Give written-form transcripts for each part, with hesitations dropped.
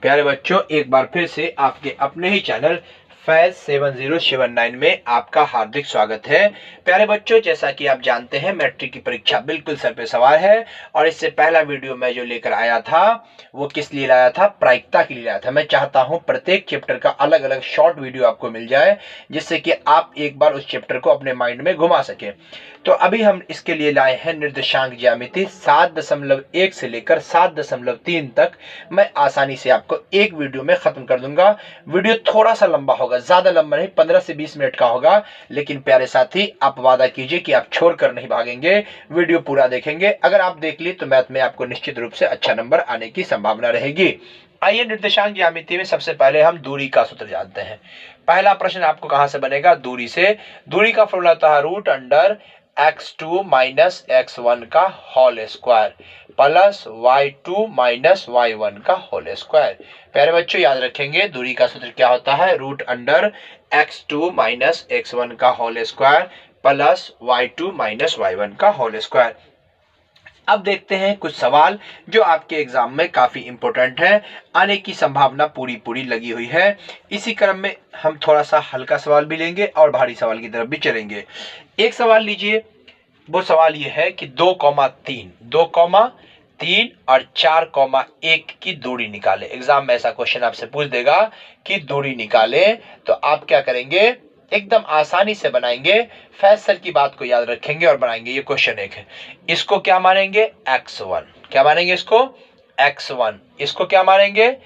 प्यारे बच्चों, एक बार फिर से आपके अपने ही चैनल फैज 7079 में आपका हार्दिक स्वागत है। प्यारे बच्चों, जैसा कि आप जानते हैं मैट्रिक की परीक्षा बिल्कुल सर पे सवार है और इससे पहला वीडियो मैं जो लेकर आया था वो किस लिए लाया था? प्रायिकता के लिए लाया था। मैं चाहता हूं प्रत्येक चैप्टर का अलग अलग शॉर्ट वीडियो आपको मिल जाए जिससे कि आप एक बार उस चैप्टर को अपने माइंड में घुमा सके। तो अभी हम इसके लिए लाए हैं निर्देशांक ज्यामिति 7.1 से लेकर 7.3 तक। मैं आसानी से आपको एक वीडियो में खत्म कर दूंगा। वीडियो थोड़ा सा लंबा होगा, ज्यादा लंबा नहीं, 15 से 20 मिनट का होगा। लेकिन प्यारे साथी, आप वादा कीजिए कि आप छोड़कर नहीं भागेंगे, वीडियो पूरा देखेंगे। अगर आप देख ली तो मैथ में आपको निश्चित रूप से अच्छा नंबर आने की संभावना रहेगी। आइए निर्देशांक ज्यामिति में सबसे पहले हम दूरी का सूत्र जानते हैं। पहला प्रश्न आपको कहां से बनेगा? दूरी से। दूरी का फॉर्मूला होता है root under x2 minus x1 का whole square plus y2 minus y1 का होल स्क्वायर। प्यारे बच्चों, याद रखेंगे दूरी का सूत्र क्या होता है? Root under x2 minus x1 का whole square plus y2 minus y1 का होल स्क्वायर। अब देखते हैं कुछ सवाल जो आपके एग्जाम में काफी इंपॉर्टेंट है, आने की संभावना पूरी पूरी लगी हुई है। इसी क्रम में हम थोड़ा सा हल्का सवाल भी लेंगे और भारी सवाल की तरफ भी चलेंगे। एक सवाल लीजिए, वो सवाल ये है कि 2,3 और 4,1 की दूरी निकाले। एग्जाम में ऐसा क्वेश्चन आपसे पूछ देगा कि दूरी निकाले, तो आप क्या करेंगे? एकदम आसानी से बनाएंगे। फैज सर की बात को याद रखेंगे और बनाएंगे। ये क्वेश्चन एक है, इसको क्या मानेंगे? x1। क्या मानेंगे इसको? x1। इसको क्या मानेंगे?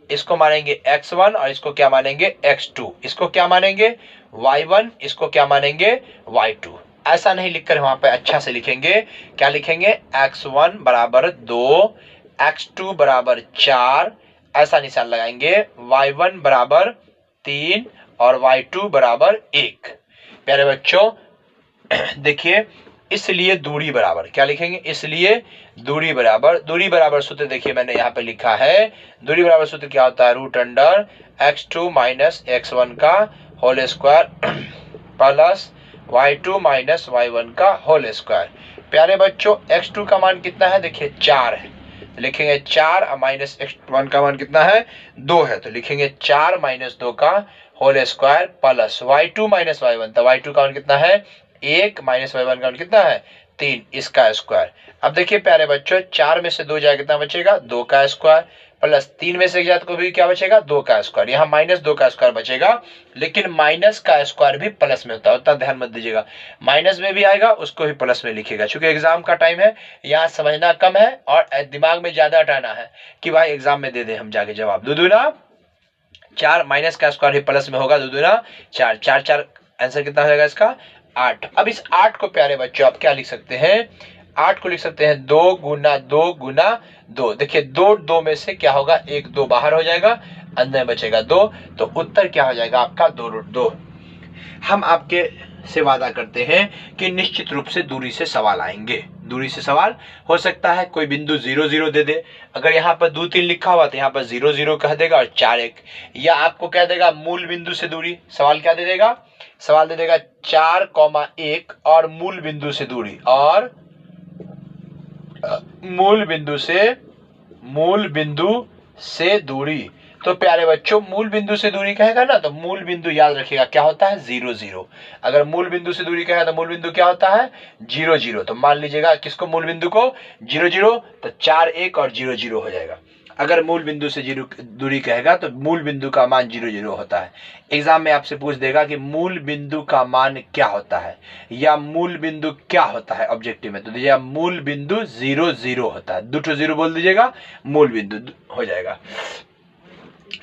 इसको मानेंगे x1 और इसको क्या मानेंगे? x2। इसको क्या मानेंगे? y1। इसको क्या मानेंगे? y2। ऐसा नहीं लिखकर वहां पे अच्छा से लिखेंगे। क्या लिखेंगे? x1 बराबर 2, x2 बराबर 4, ऐसा निशान लगाएंगे। y1 बराबर 3 और y2 बराबर 1। प्यारे बच्चों देखिए, इसलिए दूरी बराबर क्या लिखेंगे? इसलिए दूरी बराबर सूत्र देखिए मैंने यहाँ पे लिखा है। दूरी बराबर सूत्र क्या होता है? Root under x2 minus x1 का whole square plus y2 minus y1 का होल स्क्वायर। प्यारे बच्चों, x2 का मान कितना है? देखिए 4 है, तो लिखेंगे 4 माइनस x1 का मान कितना है? 2 है, तो लिखेंगे 4 माइनस 2 का whole square plus y2 minus y1, तो y2 का मान कितना है? 1 माइनस y1 का मान कितना है? 3, इसका स्क्वायर। अब देखिए प्यारे बच्चों, 4 में से 2 जाए कितना बचेगा? 2 का स्क्वायर प्लस 3 में से जाए तो भी क्या बचेगा? 2 का स्क्वायर। यहाँ माइनस 2 का स्क्वायर बचेगा, लेकिन माइनस का स्क्वायर भी प्लस में होता है, उतना ध्यान मत दीजिएगा। माइनस में भी आएगा उसको भी प्लस में लिखेगा। चूंकि एग्जाम का टाइम है, यहाँ समझना कम है और दिमाग में ज्यादा हटाना है कि भाई एग्जाम में दे दे हम जाके जवाब। दो दूना 4, माइनस का स्क्वायर भी प्लस में होगा, दो दूना 4, 4 4, आंसर कितना हो जाएगा इसका? 8। अब इस 8 को प्यारे बच्चों आप क्या लिख सकते हैं? 8 को लिख सकते हैं 2 गुना 2 गुना 2। देखिए 2 में से क्या होगा? 1 2 बाहर हो जाएगा, अंदर बचेगा 2, तो उत्तर क्या हो जाएगा आपका? 2√2। हम आपके से वादा करते हैं कि निश्चित रूप से दूरी से सवाल आएंगे। दूरी से सवाल हो सकता है कोई बिंदु 0 0 दे दे, अगर यहाँ पर 2 3 लिखा हुआ तो यहाँ पर 0 0 कह देगा और 4 1, या आपको कह देगा मूल बिंदु से दूरी। सवाल क्या दे देगा? सवाल दे देगा 4,1 और मूल बिंदु से दूरी, और मूल बिंदु से दूरी। तो प्यारे बच्चों, मूल बिंदु से दूरी कहेगा ना, तो मूल बिंदु याद रखिएगा क्या होता है? 0 0। अगर मूल बिंदु से दूरी कहेगा तो मूल बिंदु क्या होता है? 0 0। तो मान लीजिएगा किसको? मूल बिंदु को 0 0, तो 4 1 और 0 0 हो जाएगा। अगर मूल बिंदु से दूरी कहेगा तो मूल बिंदु का मान 0 0 होता है। एग्जाम में आपसे पूछ देगा कि मूल बिंदु का मान क्या होता है या मूल बिंदु क्या होता है ऑब्जेक्टिव में, तो दीजिएगा मूल बिंदु 0 0 होता है। 2 0 बोल दीजिएगा, मूल बिंदु हो जाएगा।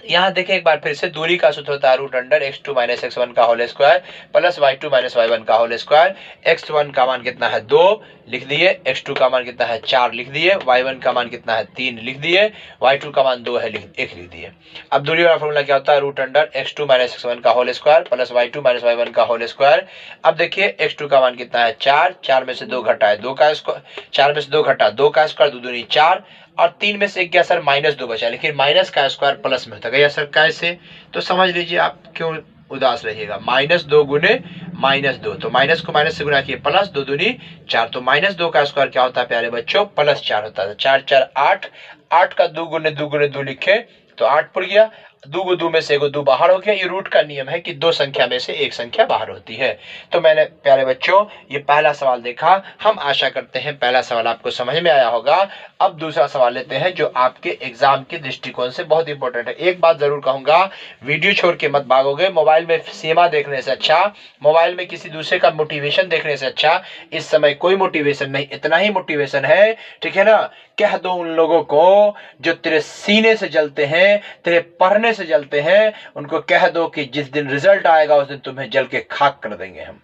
यहाँ देखें एक बार फिर से, दूरी का सूत्र होता है root under x2 minus x1 का whole square plus y2 minus y1 का होल स्क्वायर। x1 का मान कितना है? 2 लिख दिए, x2 का मान कितना है? 4 लिख दिए, y1 का मान कितना है? 3 लिख दिए, y2 का मान 2 है, 1 लिख दिए। अब दूरी वाला फॉर्मूला क्या होता है? Root under x2 minus x1 का whole square plus y2 minus y1 का होल स्क्वायर। अब देखिए x2 का मान कितना है? 4, 4 में से 2 घटा है 2 का स्क्वायर, 4 में से 2 घटा 2 का स्क्वायर, 2 दूनी 4, और 3 में से 1 सर -2 बचा, लेकिन माइनस का स्क्वायर प्लस में होता है सर कैसे? तो समझ लीजिए आप क्यों उदास रहिएगा। -2 गुने -2, तो माइनस को माइनस से गुणा किए प्लस 2 दूनी 4, तो -2 का स्क्वायर क्या होता है प्यारे बच्चों? +4 होता है। 4 4 8, 8 का 2 गुने 2 गुने 2 लिखे तो 8 पड़ गया। 2 को 2 में से 1 2 बाहर हो गया। ये रूट का नियम है कि 2 संख्या में से एक संख्या बाहर होती है। तो मैंने प्यारे बच्चों ये पहला सवाल देखा। हम आशा करते हैं पहला सवाल आपको समझ में आया होगा। अब दूसरा सवाल लेते हैं जो आपके एग्जाम के दृष्टिकोण से बहुत इंपॉर्टेंट है। एक बात जरूर कहूंगा, वीडियो छोड़ के मत भागोगे। मोबाइल में सिनेमा देखने से अच्छा, मोबाइल में किसी दूसरे का मोटिवेशन देखने से अच्छा इस समय कोई मोटिवेशन नहीं, इतना ही मोटिवेशन है, ठीक है ना। कह दो उन लोगों को जो तेरे सीने से जलते हैं, तेरे पढ़ने से जलते हैं, उनको कह दो कि जिस दिन रिजल्ट आएगा उस दिन तुम्हें जल के खाक कर देंगे। हम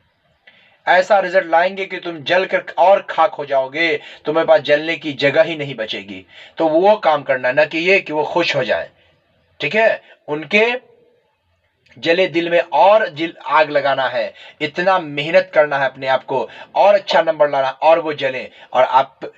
ऐसा रिजल्ट लाएंगे कि तुम जल कर और खाक हो जाओगे, तुम्हारे पास जलने की जगह ही नहीं बचेगी। तो वो काम करना, ना कि ये कि वो खुश हो जाए, ठीक है। उनके जले दिल में और आग लगाना है, इतना मेहनत करना है अपने आप को, और अच्छा नंबर लाना, और वो जले। और आप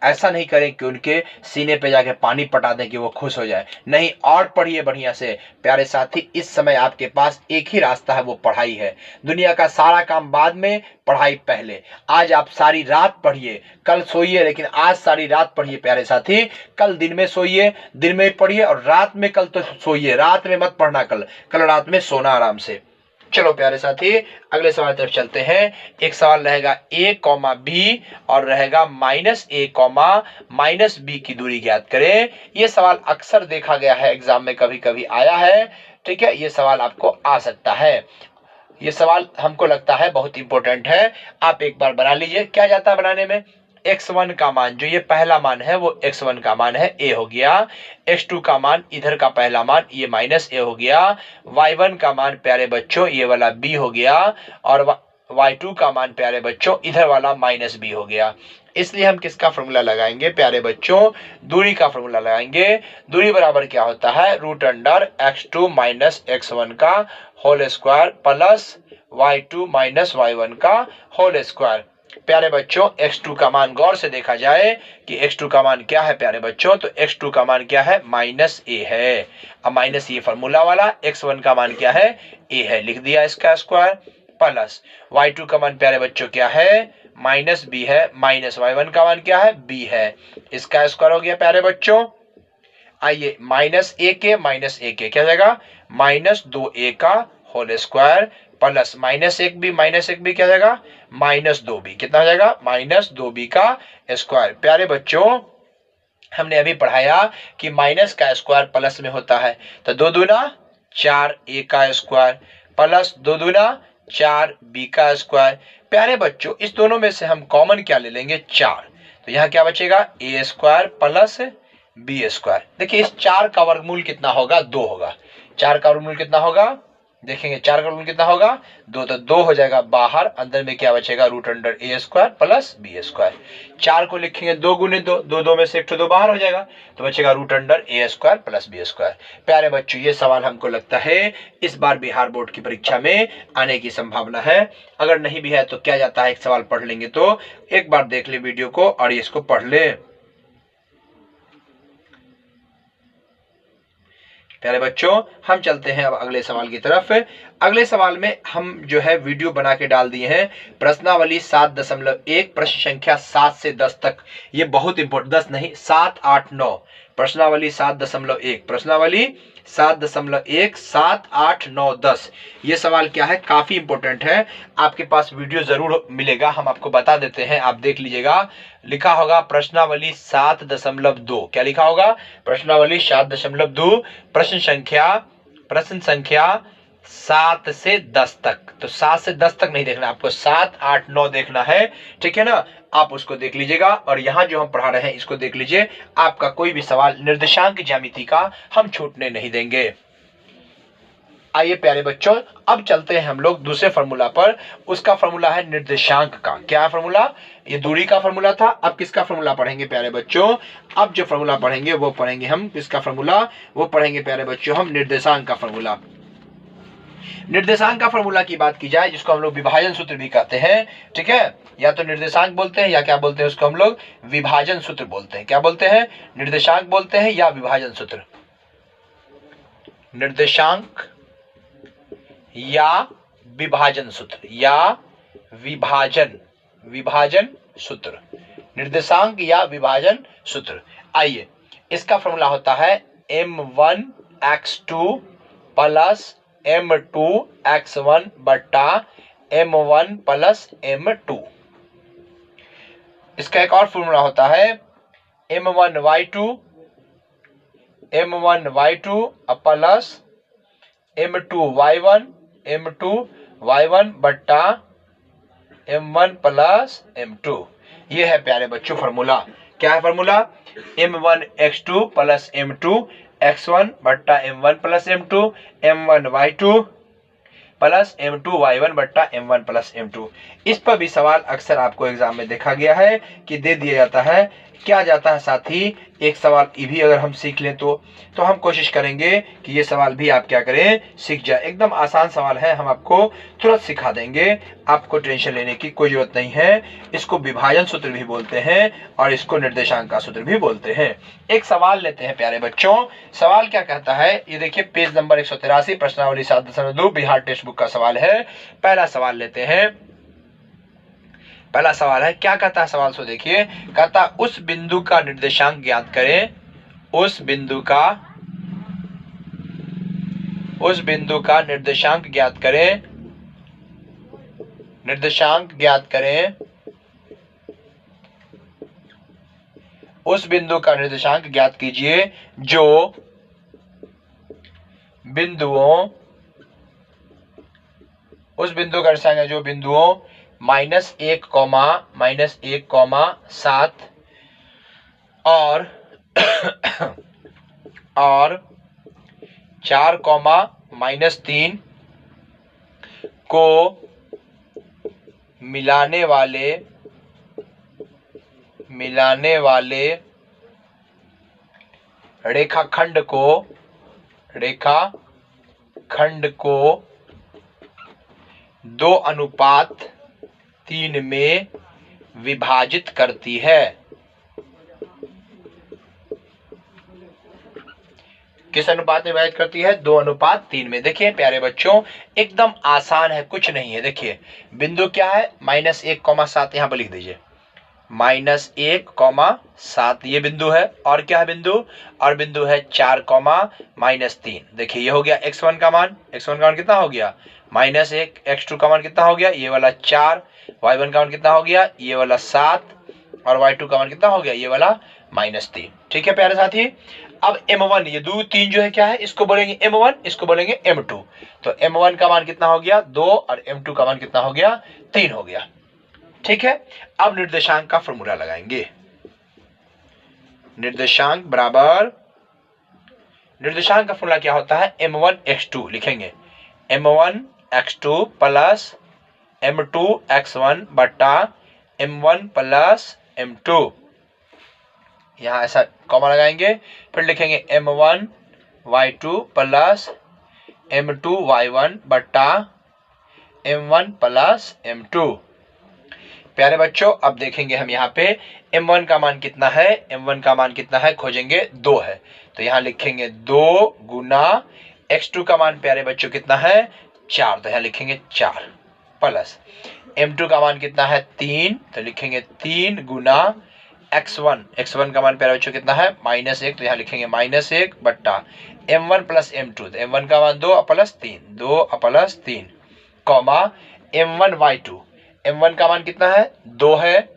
ऐसा नहीं करें कि उनके सीने पे जाके पानी पटा दें कि वो खुश हो जाए। नहीं, और पढ़िए बढ़िया से। प्यारे साथी, इस समय आपके पास एक ही रास्ता है, वो पढ़ाई है। दुनिया का सारा काम बाद में, पढ़ाई पहले। आज आप सारी रात पढ़िए, कल सोइए, लेकिन आज सारी रात पढ़िए प्यारे साथी। कल दिन में सोइए, दिन में पढ़िए, और रात में कल तो सोइए, रात में मत पढ़ना। कल रात में सोना आराम से। चलो प्यारे साथी, अगले सवाल तरफ चलते हैं। एक सवाल रहेगा a, b और रहेगा -a, -b की दूरी ज्ञात करें। ये सवाल अक्सर देखा गया है, एग्जाम में कभी कभी आया है, ठीक है। ये सवाल आपको आ सकता है। ये सवाल हमको लगता है बहुत इंपॉर्टेंट है। आप एक बार बना लीजिए। क्या जाता है बनाने में? x1 का मान, जो ये पहला मान है वो x1 का मान है, a हो गया। x2 का मान, इधर का पहला मान, ये -a हो गया। y1 का मान प्यारे बच्चों ये वाला b हो गया, और y2 का मान प्यारे बच्चों इधर वाला -b हो गया। इसलिए हम किसका फॉर्मूला लगाएंगे प्यारे बच्चों? दूरी का फॉर्मूला लगाएंगे। दूरी बराबर क्या होता है? √x2 - x1 का whole square plus y2 - y1 का होल स्क्वायर। प्यारे बच्चों, x2 का मान गौर से देखा जाए कि x2 का मान क्या है प्यारे बच्चों, तो x2 का मान क्या है? -a है। अब माइनस ये फॉर्मूला वाला, x1 का मान क्या है? a है, लिख दिया इसका स्क्वायर, प्लस y2 का मान प्यारे बच्चों क्या है? -b है, माइनस y1 का मान क्या है? b है। इसका स्क्वायर हो गया प्यारे बच्चों। आइए, -a के क्या जाएगा? -2a का होल स्क्वायर प्लस -1b क्या जाएगा? -2b। कितना हो जाएगा? -2b का स्क्वायर। प्यारे बच्चों, हमने अभी पढ़ाया कि माइनस का स्क्वायर प्लस में होता है, तो 2 दूना 4 a का स्क्वायर प्लस 2 दूना 4 b का स्क्वायर। प्यारे बच्चों, इस दोनों में से हम कॉमन क्या ले लेंगे? 4। तो यहाँ क्या बचेगा? a square plus b square. देखिए, इस 4 का वर्गमूल कितना होगा? 2 होगा। 4 का वर्गमूल कितना होगा? देखेंगे 4 का वर्गमूल कितना होगा? 2। तो 2 हो जाएगा बाहर, अंदर में क्या बचेगा? √a square plus b square. 4 को लिखेंगे 2 गुने 2, 2 में से 1 तो 2 बाहर हो जाएगा, तो बचेगा √a square plus b square. प्यारे बच्चों, ये सवाल हमको लगता है इस बार बिहार बोर्ड की परीक्षा में आने की संभावना है। अगर नहीं भी है तो क्या जाता है, एक सवाल पढ़ लेंगे। तो एक बार देख ले वीडियो को और इसको पढ़ ले। प्यारे बच्चों, हम चलते हैं अब अगले सवाल की तरफ। अगले सवाल में हम जो है वीडियो बना के डाल दिए हैं। प्रश्नावली 7.1, प्रश्न संख्या 7 से 10 तक। ये बहुत इंपॉर्टेंट, 10 नहीं, 7, 8, 9। प्रश्नावली 7.1, प्रश्नावली 7.1, 7, 8, 9, 10। ये सवाल क्या है? काफी इंपॉर्टेंट है। आपके पास वीडियो जरूर मिलेगा, हम आपको बता देते हैं, आप देख लीजिएगा। लिखा होगा प्रश्नावली 7.2। क्या लिखा होगा? प्रश्नावली 7.2, प्रश्न संख्या 7 से 10 तक। तो 7 से 10 तक नहीं देखना, आपको 7, 8, 9 देखना है, ठीक है ना। आप उसको देख लीजिएगा, और यहां जो हम पढ़ा रहे हैं इसको देख लीजिए। आपका कोई भी सवाल निर्देशांक ज्यामिति का हम छूटने नहीं देंगे। आइए प्यारे बच्चों, अब चलते हैं हम लोग दूसरे फॉर्मूला पर। उसका फॉर्मूला है निर्देशांक का। क्या फॉर्मूला? ये दूरी का फॉर्मूला था। अब किसका फॉर्मूला पढ़ेंगे प्यारे बच्चों? अब जो फॉर्मूला पढ़ेंगे वो पढ़ेंगे हम, किसका फॉर्मूला? वो पढ़ेंगे प्यारे बच्चों हम निर्देशांक का फॉर्मूला। निर्देशांक का फॉर्मूला की बात की जाए, जिसको हम लोग विभाजन सूत्र भी कहते हैं, ठीक है। या तो निर्देशांक बोलते हैं, या क्या बोलते हैं उसको हम लोग? विभाजन सूत्र बोलते हैं। क्या बोलते हैं? निर्देशांक बोलते हैं या विभाजन सूत्र। निर्देशांक या विभाजन सूत्र, या विभाजन सूत्र, निर्देशांक या विभाजन सूत्र। आइए, इसका फॉर्मूला होता है m1x2 प्लस m2x1 बट्टा m1 प्लस m2। इसका एक और फॉर्मूला होता है m1y2 प्लस m2y1 बट्टा m1 प्लस m2। ये है प्यारे बच्चों फॉर्मूला। क्या है फॉर्मूला? m1x2 प्लस m2x1 बट्टा m1 plus m2, m1y2 plus m2y1 बट्टा m1 प्लस m2। इस पर भी सवाल अक्सर आपको एग्जाम में देखा गया है कि दे दिया जाता है। क्या जाता है साथी, एक सवाल ये भी अगर हम सीख लें तो हम कोशिश करेंगे कि ये सवाल भी आप क्या करें, सीख जाए। एकदम आसान सवाल है, हम आपको तुरंत सिखा देंगे, आपको टेंशन लेने की कोई जरूरत नहीं है। इसको विभाजन सूत्र भी बोलते हैं और इसको निर्देशांक का सूत्र भी बोलते हैं। एक सवाल लेते हैं प्यारे बच्चों। सवाल क्या कहता है, ये देखिए पेज नंबर 183, प्रश्नावली 7.2 बिहार टेक्स्ट बुक का सवाल है। पहला सवाल लेते हैं। पहला सवाल है, क्या कहता है सवाल? सो देखिए, कहता उस बिंदु का निर्देशांक ज्ञात करें, उस बिंदु का निर्देशांक ज्ञात करें, उस बिंदु का निर्देशांक ज्ञात कीजिए जो बिंदुओं -1, -1, 7 और 4, -3 को मिलाने वाले रेखाखंड को 2:3 में विभाजित करती है। किस अनुपात में विभाजित करती है? 2:3 में। देखिए प्यारे बच्चों, एकदम आसान है, कुछ नहीं है। देखिए बिंदु क्या है, -1, 7 यहां पर लिख दीजिए, -1, 7 ये बिंदु है। और क्या है बिंदु? और बिंदु है 4, -3। देखिए ये हो गया x1 का मान, कितना हो गया? -1। x2 का मान कितना हो गया? ये वाला 4। y1 का मान कितना हो गया? ये वाला 7। और y2 का मान कितना हो गया? ये वाला -3। ठीक है प्यारे साथी। अब m1, ये 2, 3 जो है क्या है, इसको बोलेंगे m1, इसको बोलेंगे m2। तो m1 का मान कितना हो गया? 2 और m2 का मान कितना हो गया? 3 हो गया। ठीक है, अब निर्देशांक का फॉर्मूला लगाएंगे। निर्देशांक बराबर, निर्देशांक का फॉर्मूला क्या होता है? m1x2 लिखेंगे, m1x2 प्लस m2x1 बट्टा m1 प्लस m2। यहां ऐसा कॉमा लगाएंगे, फिर लिखेंगे m1y2 प्लस m2y1 बट्टा m1 प्लस m2। प्यारे बच्चों, अब देखेंगे हम यहाँ पे m1 का मान कितना है, m1 का मान कितना है खोजेंगे, 2 है। तो यहाँ लिखेंगे 2 गुना x2 का मान प्यारे बच्चों कितना है, 4। तो यहाँ लिखेंगे 4 प्लस m2 का मान कितना है, 3। तो लिखेंगे 3 गुना x1 का मान प्यारे बच्चों कितना है, -1। तो यहाँ लिखेंगे -1 बट्टा m1 प्लस m2। तो m1 का मान 2 प्लस 3 कॉमा m1y2, m1 का मान कितना है, 2 है,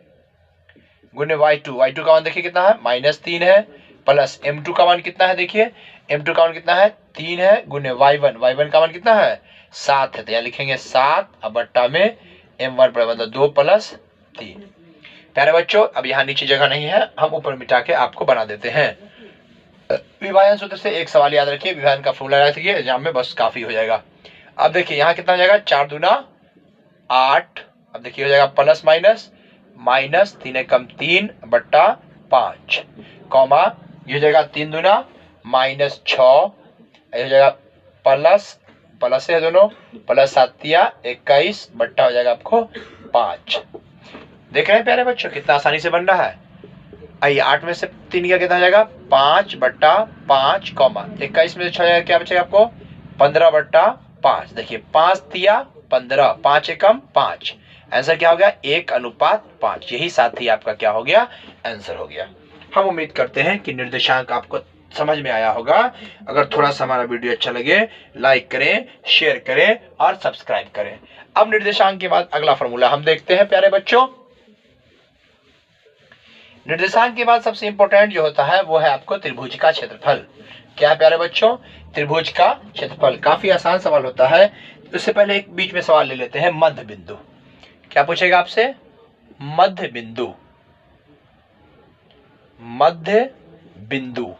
गुने y2 का मान देखिए कितना है, -3 है, प्लस m2 का मान कितना है, देखिए m2 का मान कितना है, 3 है, गुने y1 का मान कितना है, 7 है। तो यहाँ लिखेंगे 7 अब बट्टा में m1 पर मतलब 2 प्लस 3। प्यारे बच्चों, अब यहाँ नीचे जगह नहीं है, हम ऊपर मिटा के आपको बना देते हैं। विभाजन सूत्र से एक सवाल याद रखिए, विभाजन का फॉर्मूला याद रखिए, एग्जाम में बस काफी हो जाएगा। अब देखिए यहाँ कितना हो जाएगा, 4 दूना 8। अब देखिए हो जाएगा प्लस माइनस 3 एकम 3 बट्टा 5 कॉमा, ये हो जाएगा 3 दूना -6, ये हो जाएगा प्लस है दोनों, प्लस 7 21 बट्टा हो जाएगा आपको 5। देख रहे हैं प्यारे बच्चों कितना आसानी से बन रहा है। आइए 8 में से 3 का कितना हो जाएगा, 5 बट्टा 5 कॉमा 21 में से 6 क्या बचेगा आपको, 15 बट्टा 5। देखिए 5 तिया 15, 5 एकम 5। आंसर क्या हो गया? 1:5। यही साथ ही आपका क्या हो गया? आंसर हो गया। हम उम्मीद करते हैं कि निर्देशांक आपको समझ में आया होगा। अगर थोड़ा सा हमारा वीडियो अच्छा लगे, लाइक करें, शेयर करें और सब्सक्राइब करें। अब निर्देशांक के बाद अगला फॉर्मूला हम देखते हैं प्यारे बच्चों। निर्देशांक के बाद सबसे इंपॉर्टेंट जो होता है वो है आपको त्रिभुज का क्षेत्रफल। क्या है प्यारे बच्चों? त्रिभुज का क्षेत्रफल। काफी आसान सवाल होता है। उससे पहले एक बीच में सवाल ले लेते हैं, मध्य बिंदु। क्या पूछेगा आपसे? मध्य बिंदु। मध्य बिंदु।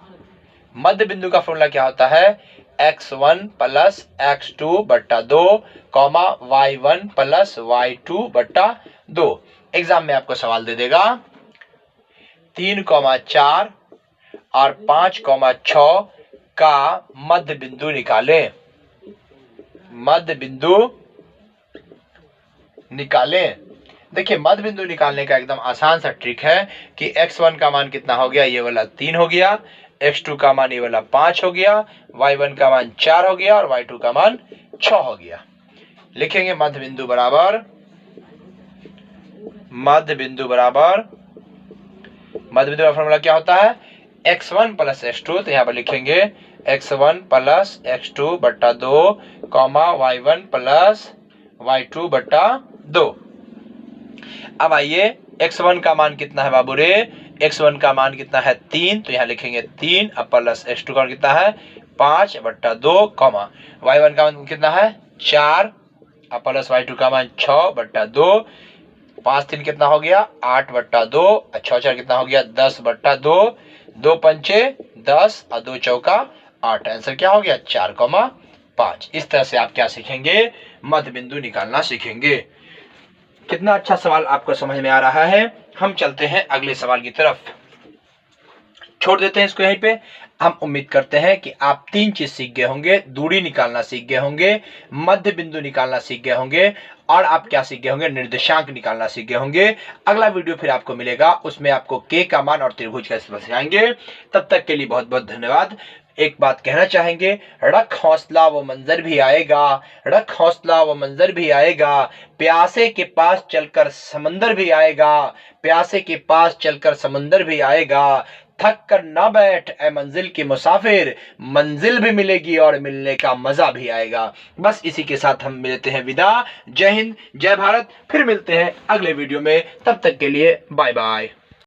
मध्य बिंदु का फॉर्मूला क्या होता है? x1 प्लस x2 बट्टा 2 कॉमा y1 प्लस y2 बट्टा 2। एग्जाम में आपको सवाल दे देगा 3,4 और 5,6 का मध्य बिंदु निकालें। मध्य बिंदु निकालें। देखिए मध्य बिंदु निकालने का एकदम आसान सा ट्रिक है कि x1 का मान कितना हो गया? ये वाला 3 हो गया। x2 का मान ये वाला 5 हो गया। y1 का मान 4 हो गया और y2 का मान 6 हो गया। लिखेंगे मध्य बिंदु बराबर, मध्य बिंदु बराबर, मध्य बिंदु का फॉर्मूला क्या होता है? x1 plus x2। तो यहां पर लिखेंगे x1 प्लस x2 बट्टा 2 कॉमा y1 प्लस y2 बट्टा 2। अब आइए x1 का मान कितना है बाबू रे? x1 का मान कितना है? 3। तो यहां लिखेंगे 3 अब प्लस x2 का मान कितना है? 5 बट्टा 2 कॉमा y1 का मान कितना है? 4 अब प्लस y2 का मान 6 बट्टा 2। 5 3 कितना हो गया? 8 बट्टा 2। 6 4 कितना हो गया? 10 बट्टा 2। 2 पंचे 10 और 2 चौका 8। आंसर क्या हो गया? 4,5। इस तरह से आप क्या सीखेंगे? मध्य बिंदु निकालना सीखेंगे। कितना अच्छा सवाल आपको समझ में आ रहा है। हम चलते हैं अगले सवाल की तरफ। छोड़ देते हैं इसको यहीं पे। हम उम्मीद करते हैं कि आप 3 चीज सीख गए होंगे। दूरी निकालना सीख गए होंगे, मध्य बिंदु निकालना सीख गए होंगे और आप क्या सीख गए होंगे? निर्देशांक निकालना सीख गए होंगे। अगला वीडियो फिर आपको मिलेगा, उसमें आपको के का मान और त्रिभुज कैसे सिखाएंगे। तब तक के लिए बहुत बहुत धन्यवाद। एक बात कहना चाहेंगे, रख हौसला वो मंजर भी आएगा, रख हौसला वो मंजर भी आएगा, प्यासे के पास चलकर समंदर भी आएगा, प्यासे के पास चलकर समंदर भी आएगा। थक कर ना बैठ ए मंजिल के मुसाफिर, मंजिल भी मिलेगी और मिलने का मजा भी आएगा। बस इसी के साथ हम मिलते हैं विदा। जय हिंद, जय भारत। फिर मिलते हैं अगले वीडियो में। तब तक के लिए बाय बाय।